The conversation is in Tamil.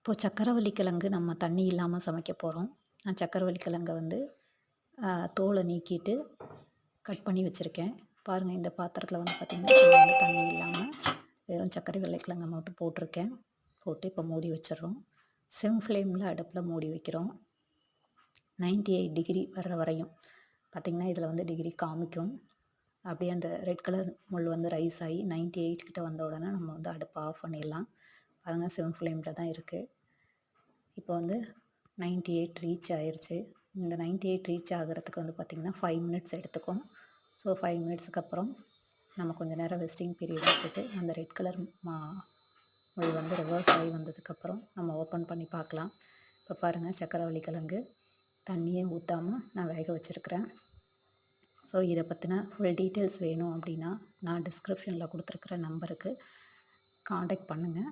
இப்போது சக்கரவள்ளி கிழங்கு நம்ம தண்ணி இல்லாமல் சமைக்க போகிறோம். நான் சக்கரவள்ளி கிழங்க வந்து தோலை நீக்கிட்டு கட் பண்ணி வச்சுருக்கேன். பாருங்கள், இந்த பாத்திரத்தில் வந்து பார்த்திங்கன்னா கொஞ்சோண்டு தண்ணி இல்லாமல் வெறும் சக்கரவள்ளி கிழங்க மட்டும் போட்டிருக்கேன். போட்டு இப்போ மூடி வச்சிடுறோம். சிம் ஃப்ளேமில் அடுப்பில் மூடி வைக்கிறோம். 98 டிகிரி வர்ற வரையும் பார்த்திங்கன்னா இதில் வந்து டிகிரி காமிக்கும். அப்படியே அந்த ரெட் கலர் முள் வந்து ரைஸ் ஆகி 98 கிட்ட வந்த உடனே நம்ம வந்து அடுப்பை ஆஃப் பண்ணிடலாம். பாருங்கள், சிம் ஃப்ளேமில் தான் இருக்குது. இப்போ வந்து 98 ரீச் ஆயிடுச்சு. இந்த 98 ரீச் ஆகிறதுக்கு வந்து பார்த்திங்கன்னா 5 மினிட்ஸ் எடுத்துக்கும். ஸோ 5 மினிட்ஸுக்கு அப்புறம் நம்ம கொஞ்சம் நேரம் வெஸ்டிங் பீரியட் விட்டுட்டு அந்த ரெட் கலர் முள் வந்து ரிவர்ஸ் ஆகி வந்ததுக்கப்புறம் நம்ம ஓப்பன் பண்ணி பார்க்கலாம். இப்போ பாருங்கள், சக்கரவள்ளி கிழங்கு தண்ணியே ஊற்றாமல் நான் வேக வச்சுருக்கிறேன். ஸோ இதை பற்றின ஃபுல் டீட்டெயில்ஸ் வேணும் அப்படின்னா நான் டிஸ்கிரிப்ஷனில் கொடுத்துருக்குற நம்பருக்கு காண்டாக்ட் பண்ணுங்கள்.